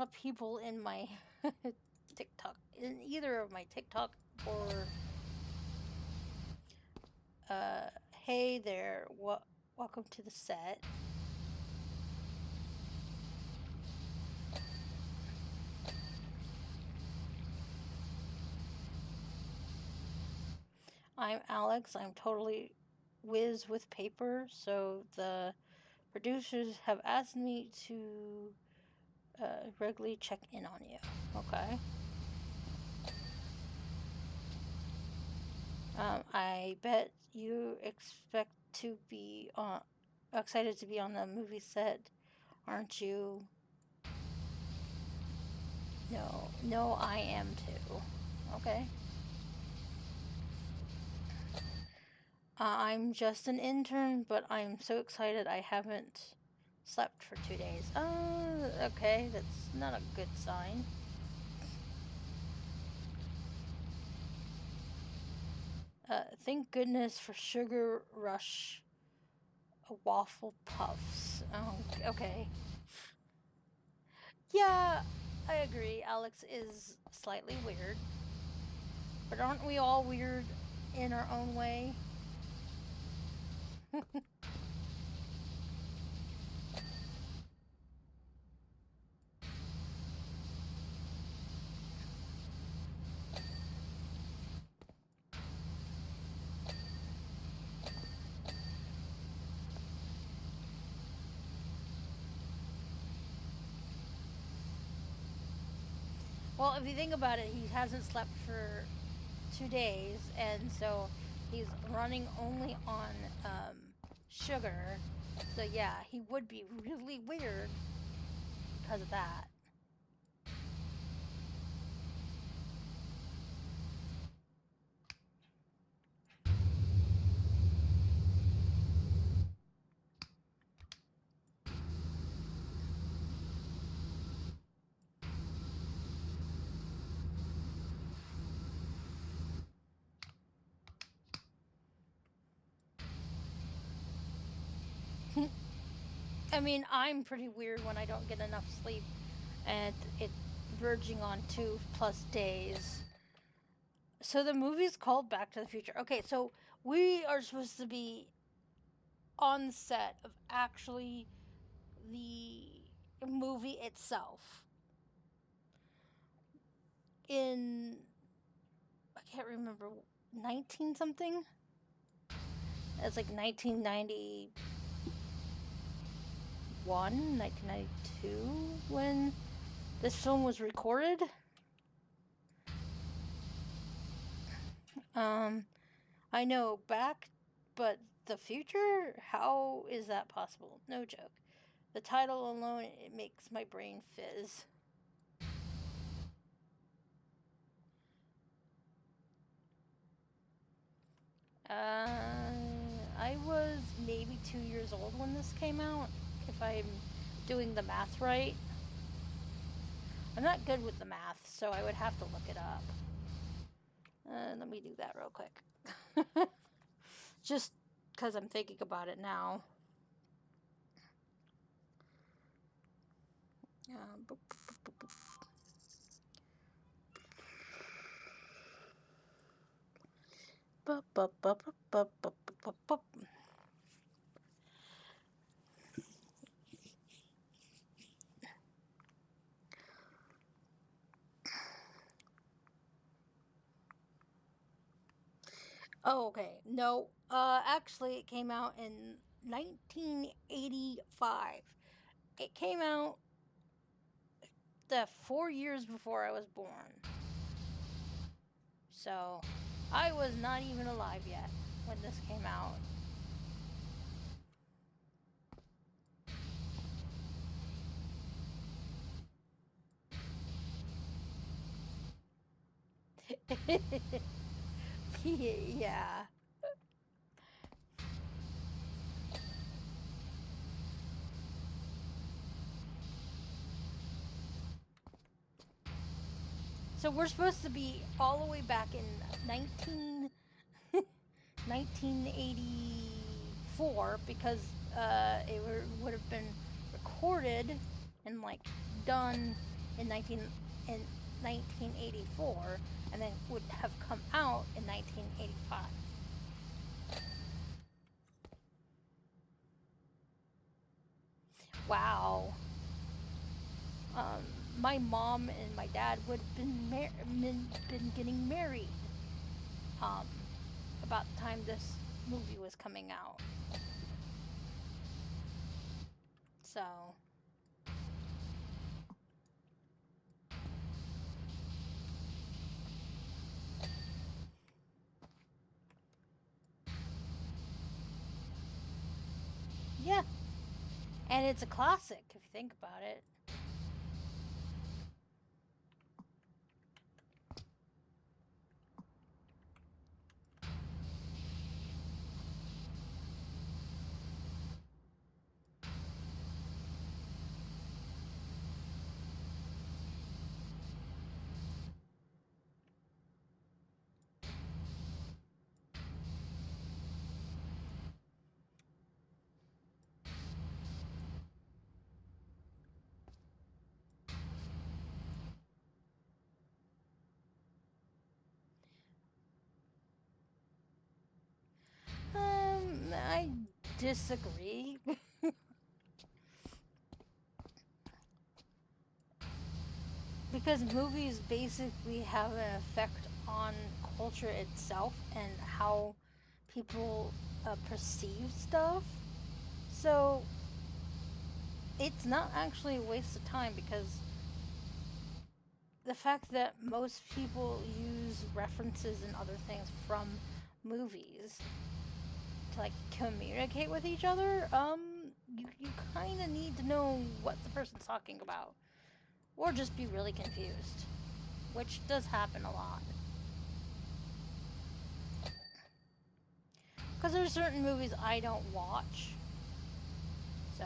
lot of people in my TikTok, in either of my TikTok or hey there, welcome to the set. I'm Alex. I'm totally whiz with paper, so the producers have asked me to regularly check in on you. Okay. I bet you expect to be excited to be on the movie set, aren't you? No, I am too. Okay. I'm just an intern, but I'm so excited I haven't slept for 2 days. Okay, that's not a good sign. Thank goodness for Sugar Rush waffle puffs. Oh, okay. Yeah, I agree. Alex is slightly weird. But aren't we all weird in our own way? Well, if you think about it, he hasn't slept for 2 days, and so he's running only on sugar. So yeah, he would be really weird because of that. I mean, I'm pretty weird when I don't get enough sleep, and it verging on 2+ days. So the movie's called Back to the Future. Okay, so we are supposed to be on set of actually the movie itself. In I can't remember 19 something. It's like 1991, 1992 when this film was recorded. Um I know back, but the future? How is that possible? No joke. The title alone, it makes my brain fizz. I was maybe 2 years old when this came out, if I'm doing the math right. I'm not good with the math, so I would have to look it up. Let me do that real quick. Just because I'm thinking about it now. Boop, boop, boop, boop. Bup, bup, bup, bup, bup, bup, bup, bup. Oh, okay. No, actually, it came out in 1985. It came out the 4 years before I was born. So, I was not even alive yet when this came out. Yeah. So we're supposed to be all the way back in 1984 because would have been recorded and like done in 1984, and then would have come out in 1985. Wow. Um, my mom and my dad would have been getting married um, about the time this movie was coming out. So, yeah. And it's a classic if you think about it. I disagree. Because movies basically have an effect on culture itself and how people perceive stuff. So it's not actually a waste of time because the fact that most people use references and other things from movies to like communicate with each other, you kind of need to know what the person's talking about, or just be really confused, which does happen a lot. Because there's certain movies I don't watch, so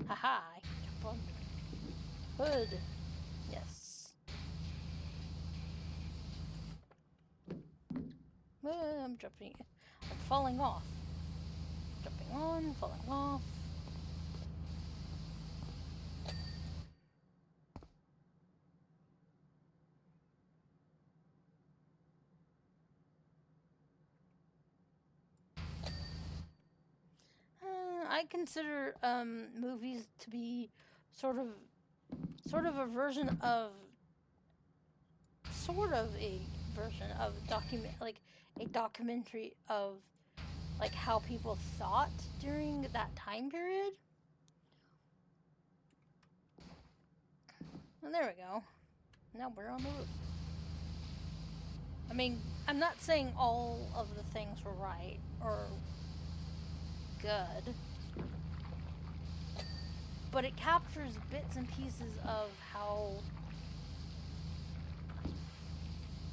haha, I can jump on the hood. Yes. I'm jumping. I'm falling off. Jumping on, falling off. I consider movies to be sort of sort of a version of sort of a version of document like a documentary of like how people thought during that time period. And there we go. Now we're on the roof. I mean, I'm not saying all of the things were right or good, but it captures bits and pieces of how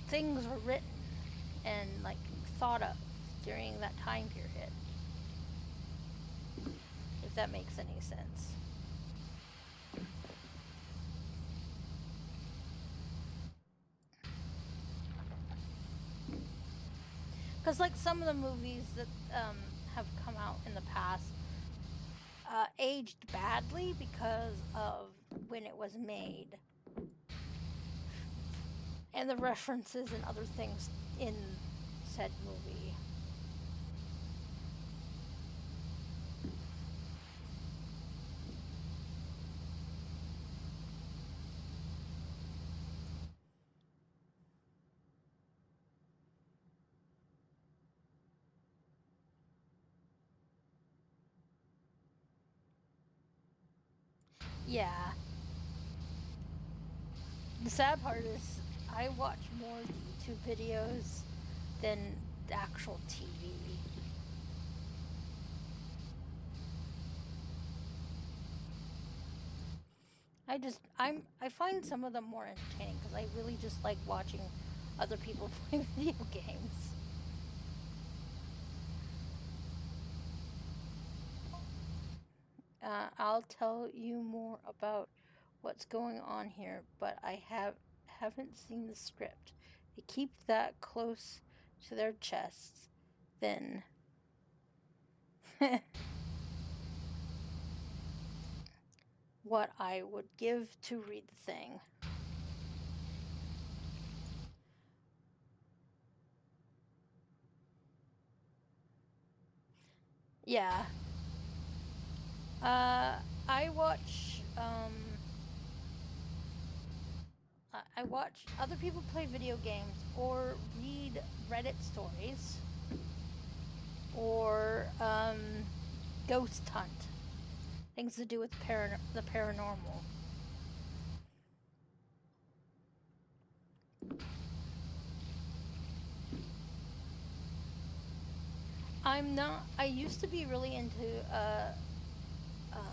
things were written and like thought of during that time period. If that makes any sense. Because like some of the movies that have come out in the past aged badly because of when it was made and the references and other things in said movie. Yeah. The sad part is I watch more YouTube videos than the actual TV. I find some of them more entertaining because I really just like watching other people play video games. I'll tell you more about what's going on here, but I haven't seen the script. they keep that close to their chests, then what I would give to read the thing. Yeah. I watch, I watch other people play video games or read Reddit stories or, ghost hunt. Things to do with the paranormal. I'm not. I used to be really um,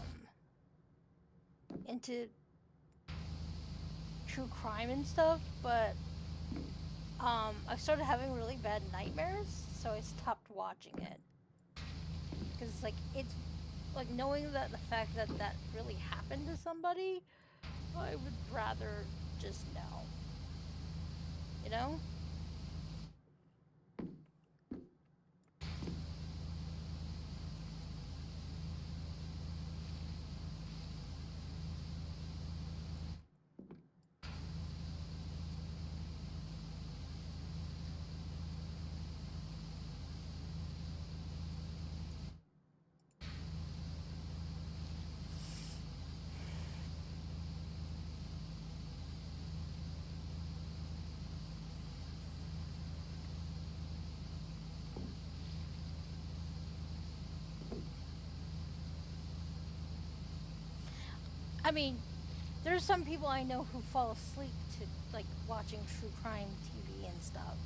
into true crime and stuff, but I started having really bad nightmares, so I stopped watching it. Because it's like knowing that the fact that that really happened to somebody, I would rather just know. You know? I mean, there's some people I know who fall asleep to like watching true crime TV and stuff.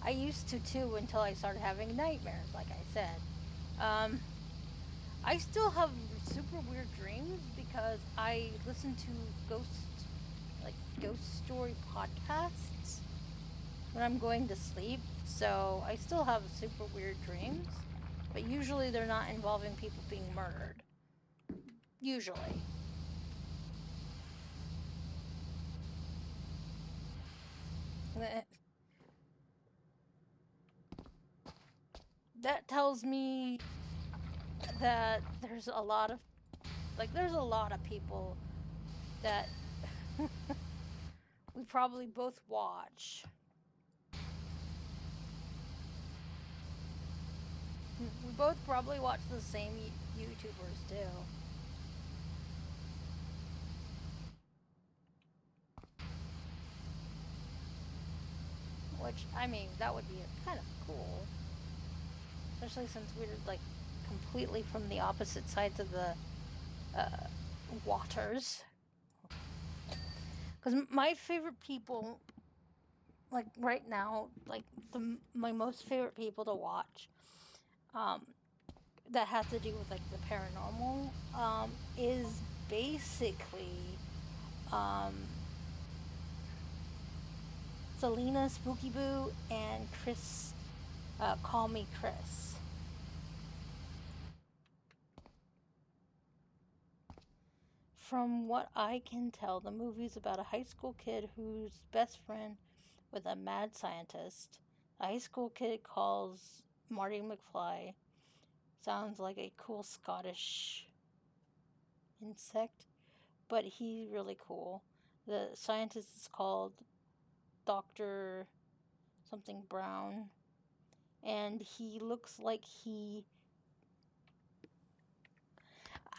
I used to too until I started having nightmares, like I said. Um, I still have super weird dreams because I listen to like ghost story podcasts when I'm going to sleep. So I still have super weird dreams, but usually they're not involving people being murdered. Usually. That tells me that there's a lot of people that we probably both watch. We both probably watch the same YouTubers too. Which, I mean, that would be kind of cool. Especially since we're like completely from the opposite sides of the uh, waters. Because my favorite people, like right now, like my most favorite people to watch, um, that has to do with like the paranormal, is basically um, Selena Spooky Boo and Chris. Call Me Chris. From what I can tell, the movie's about a high school kid who's best friend with a mad scientist. The high school kid calls Marty McFly. Sounds like a cool Scottish insect, but he's really cool. The scientist is called Dr. something Brown, and he looks like he.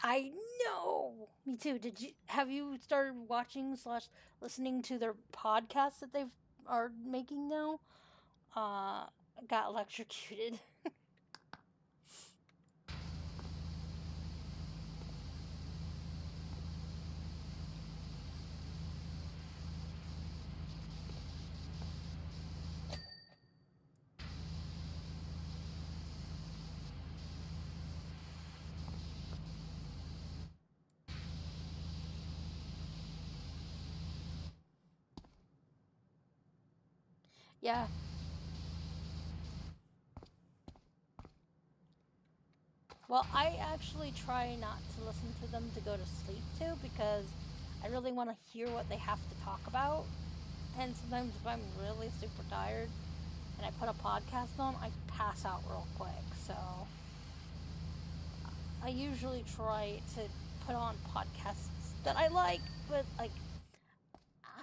I know. Me too. Did you have you started watching slash listening to their podcast that they've are making now? Uh, got electrocuted. Yeah. Well, I actually try not to listen to them to go to sleep to because I really want to hear what they have to talk about And sometimes if I'm really super tired and I put a podcast on, I pass out real quick. So I usually try to put on podcasts that I like, but like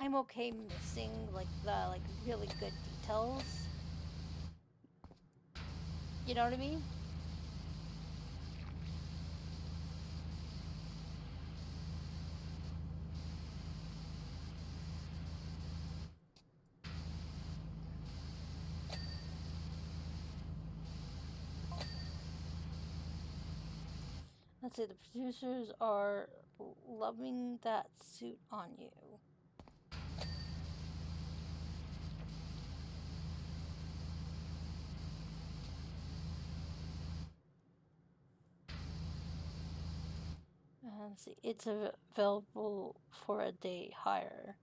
I'm okay missing like the like really good details. You know what I mean? Let's say the producers are loving that suit on you. And see, it's available for a day hire.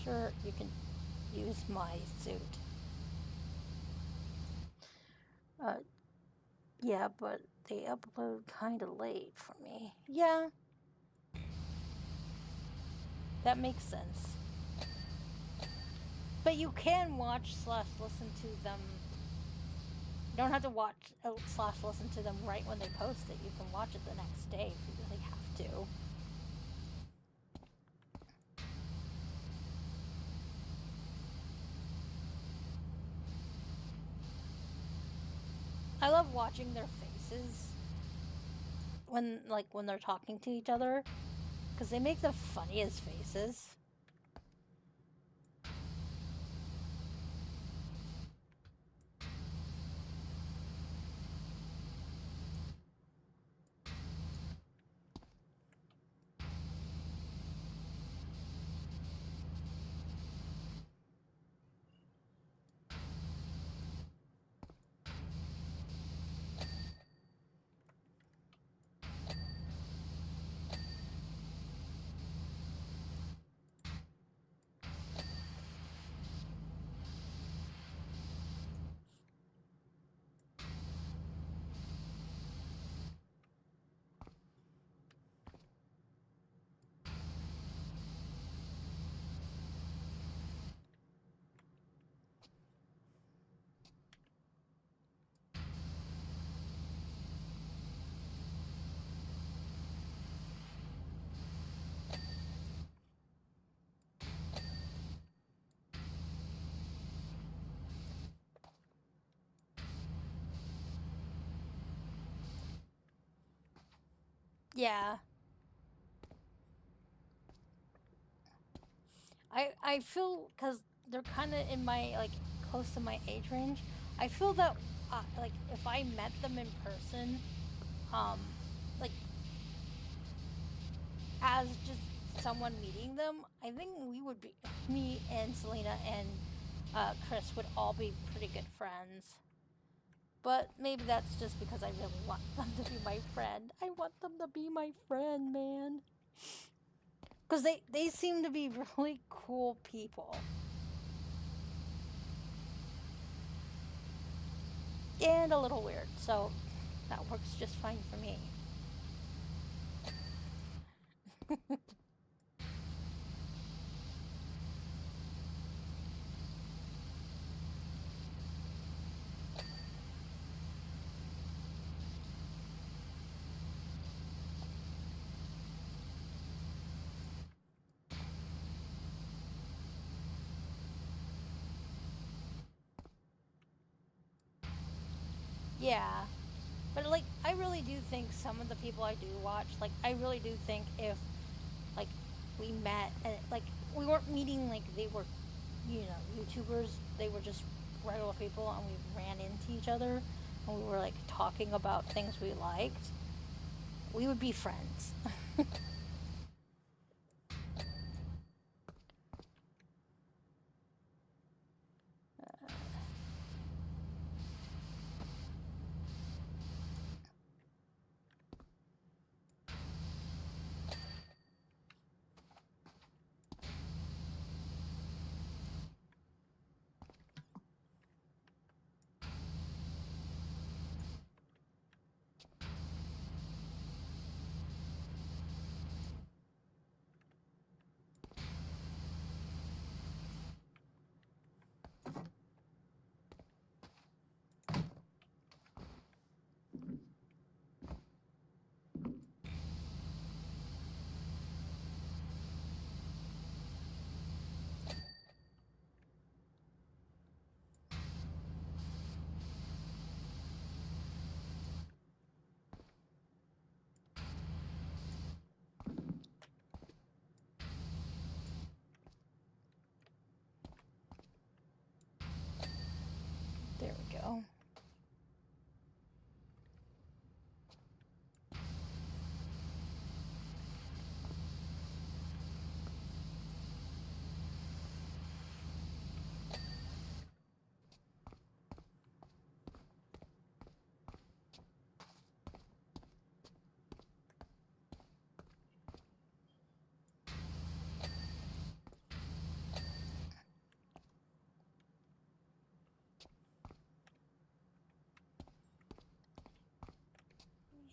Sure, you can use my suit. Uh, yeah, but they upload kinda late for me. Yeah, that makes sense. But you can watch slash listen to them. You don't have to watch slash listen to them right when they post it. You can watch it the next day if you really have to. I love watching their faces when they're talking to each other because they make the funniest faces. Yeah, I feel because they're kind of in my like close to my age range. I feel that like if I met them in person, um, like as just someone meeting them, I think we would be me and Selena and Chris would all be pretty good friends. But maybe that's just because I really want them to be my friend. I want them to be my friend, man. Because they seem to be really cool people. And a little weird, so that works just fine for me. Yeah. But like I really do think some of the people I do watch, like I really do think if like we met and like we weren't meeting like they were, you know, YouTubers, they were just regular people and we ran into each other and we were like talking about things we liked, we would be friends. There we go.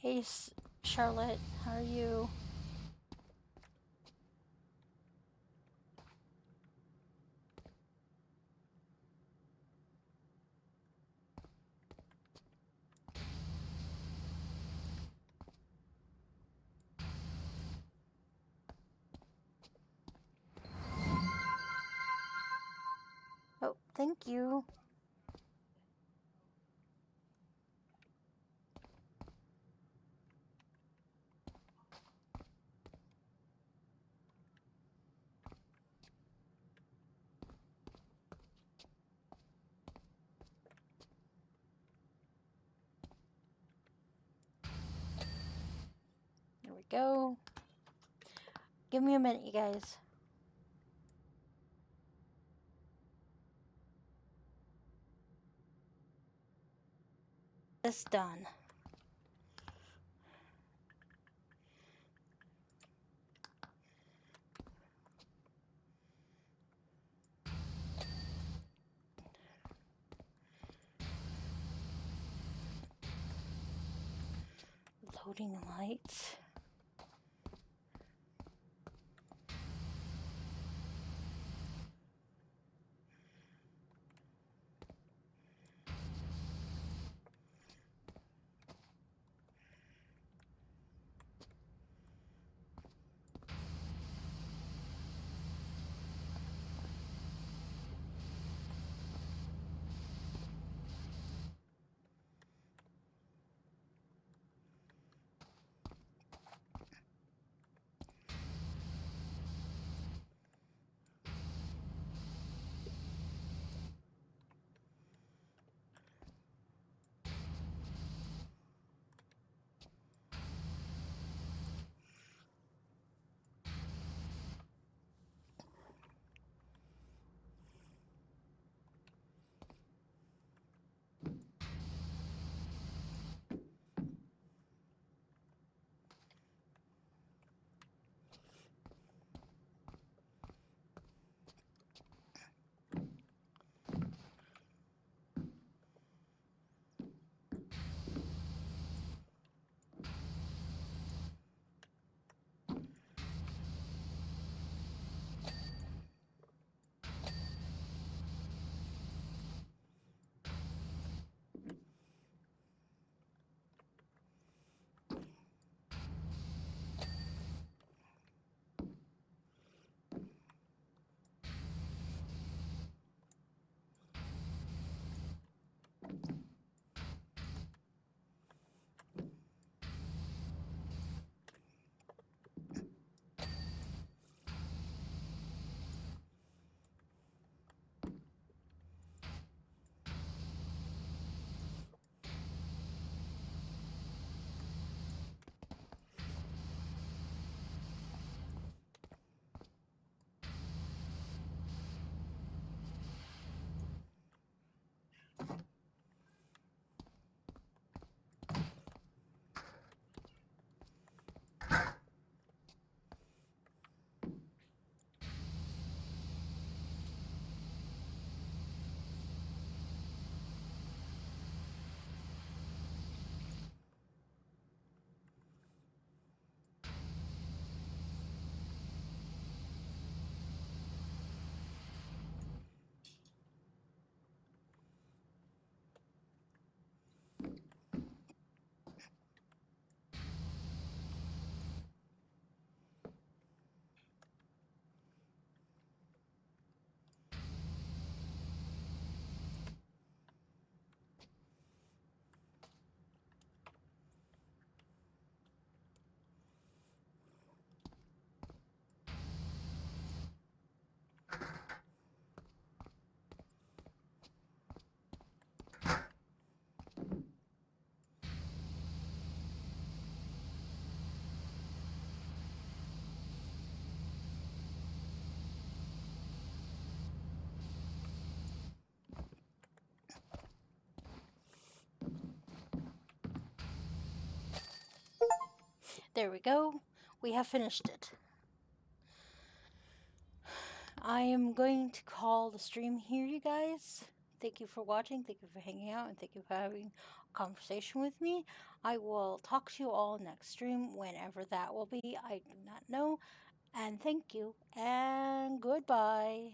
Hey, Charlotte, how are you? Oh, thank you. There we go. Give me a minute, you guys. This done. Loading lights. There we go. We have finished it. I am going to call the stream here, you guys. Thank you for watching, thank you for hanging out, and thank you for having a conversation with me. I will talk to you all next stream, whenever that will be. I do not know. And thank you, and goodbye.